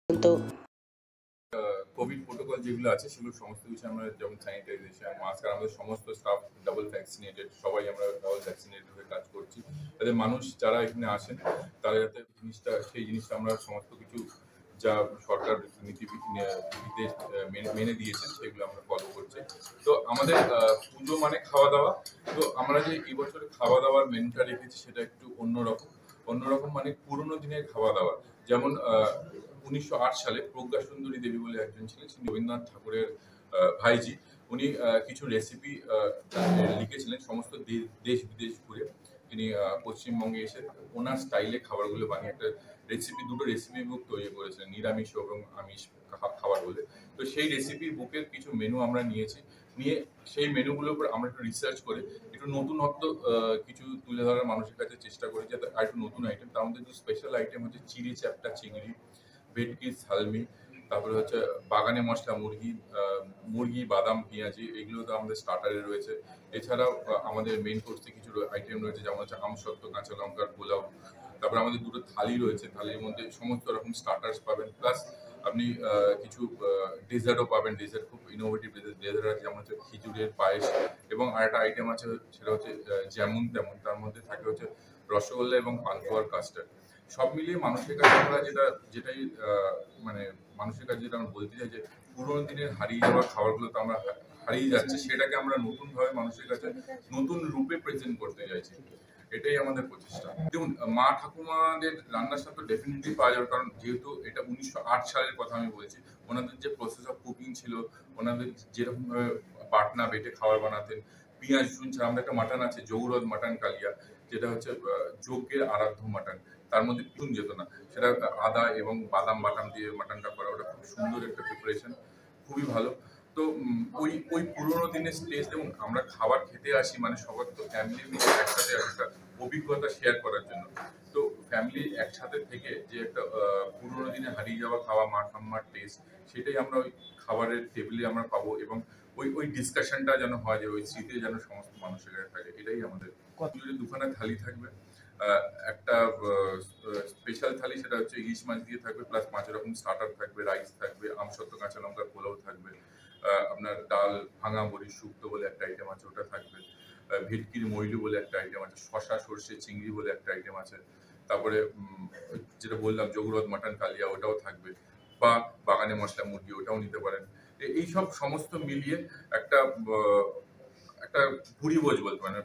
তো Covid protocol যেগুলো আছে সেগুলো সমস্ত কিছু আমরা যেমন স্যানিটাইজেশন, মাস্ক, আর আমাদের সমস্ত স্টাফ ডাবল ভ্যাকসিনেটেড, সবাই আমরা ডাবল ভ্যাকসিনেটেড হয়ে কাজ করছি, যাতে মানুষ যারা এখানে আসেন তারা যাতে সেই জিনিসটা আমরা সমস্ত কিছু যা সরকার নীতি নির্দেশ মেনে দিয়েছেন সেগুলো আমরা ফলো করছি। তো আমাদের পুজো মানে খাওয়া দাওয়া। তো আমরা যে এই বছর খাওয়া দাওয়ার মেনুটা রেখেছি সেটা একটু অন্যরকম মানে পুরোনো দিনের খাওয়া দাওয়া। যেমন 1908 সালে প্রজ্ঞা সুন্দরী দেবী বলে একজন ছিলেন, তিনি রবীন্দ্রনাথ ঠাকুরের ভাইজি। উনি কিছু রেসিপি লিখেছিলেন সমস্ত দেশ বিদেশ ঘুরে। তিনি পশ্চিমবঙ্গে এসে ওনার স্টাইলে খাবারগুলো বানিয়ে একটা দুটো রেসিপি বুক তৈরি করেছিলেন, নিরামিষ এবং আমিষ খাবার বলে। তো সেই রেসিপি বুকের কিছু মেনু আমরা নিয়ে সেই মেনুগুলোর উপর আমরা একটু রিসার্চ করে একটু নতুনত্ব কিছু তুলে ধরার মানুষের কাছে চেষ্টা করি, যাতে আর একটু নতুন আইটেম। তার মধ্যে কিছু স্পেশাল আইটেম হচ্ছে চিড়ে চ্যাপ্টা চিংড়ি, ভেটকি সালমি, তারপরে হচ্ছে বাগানে মশলা মুরগি বাদাম পেঁয়াজি, এগুলো তো আমাদের স্টার্টারে রয়েছে। এছাড়াও আমাদের মেইন কোর্সে কিছু আইটেম রয়েছে, যেমন হচ্ছে আমসত্ত্ব কাঁচা লঙ্কার পোলাও। তারপরে আমাদের দুটো থালি রয়েছে, থালির মধ্যে সমস্ত রকম স্টার্টার্স পাবেন, প্লাস আপনি কিছু ডেজার্টও পাবেন। ডেজার্ট খুব ইনোভেটিভ ডেজার্ট আছে, যেমন হচ্ছে খিচুড়ের পায়েস, এবং আরেকটা আইটেম আছে সেটা হচ্ছে যেমন তেমন, তার মধ্যে থাকে হচ্ছে রসগোল্লা এবং পান্তুয়ার কাস্টার্ড। সব মিলিয়ে মানুষের কাছে আমরা যেটাই মানে মানুষের কাছে যেটা আমরা বলতে চাই যে পুরোনো দিনের হারিয়ে যাওয়া খাবারগুলো তো আমরা হারিয়ে যাচ্ছে, সেটাকে আমরা নতুন ভাবে মানুষের কাছে নতুন রূপে প্রেজেন্ট করতে চাইছি। এটাই আমাদের প্রচেষ্টা। দেখুন, মা ঠাকুমাদের রান্নার স্বাদ তো ডেফিনেটলি পাওয়া যাবে, কারণ যেহেতু এটা 1908 সালের কথা আমি বলছি। ওনাদের যে প্রসেস অফ কুকিং ছিল, ওনাদের যেরকম ভাবে বাটনা বেটে খাবার বানাতেন, পেঁয়াজ রসুন ছাড়া, আমাদের একটা মাটন আছে জৌরদ মাটন কালিয়া, যেটা হচ্ছে যজ্ঞের আরাধ্য মাটন। তার মধ্যে চুন যেত না, সেটা আদা এবং বাদাম বাটাম দিয়ে মাটনটা করা, ওটা খুব সুন্দর একটা প্রিপারেশন, খুবই ভালো। তো ওই পুরোনো দিনের টেস্ট, এবং আমরা খাবার খেতে আসি মানে সবার তো ফ্যামিলি মিলে একসাথে একটা অভিজ্ঞতা শেয়ার করার জন্য। তো ফ্যামিলি একসাথে থেকে যে একটা পুরোনো দিনে হারিয়ে যাওয়া খাওয়া মা ঠাম্মার টেস্ট, সেটাই আমরা ওই খাবারের টেবিলে আমরা পাবো, এবং ওই ডিসকাশনটা যেন হয়, যে ওই স্মৃতি যেন সমস্ত মানুষের কাছে থাকে, এটাই আমাদের। দুখানা থালি থাকবে। একটা স্পেশাল থালি, সেটা হচ্ছে ইলিশ মাছ দিয়ে থাকবে, প্লাস 5 রকম স্টার্টার থাকবে, রাইস থাকবে, আমসত্ত্ব কাঁচা লঙ্কার পোলাও থাকবে, আপনার ডাল ভাঙা বড়ি শুক্তো বলে একটা আইটেম আছে, ওটা থাকবে, ভেটকির মইলু বলে একটা আইটেম আছে, শশা সর্ষে চিংড়ি বলে একটা আইটেম আছে, তারপরে যেটা বললাম জৌরদ মাটন কালিয়া, ওটাও থাকবে, বা বাগানে মশলা মুরগি, ওটাও নিতে পারেন। এইসব সমস্ত মিলিয়ে একটা ভুরি ভোজ বলতে পারেন।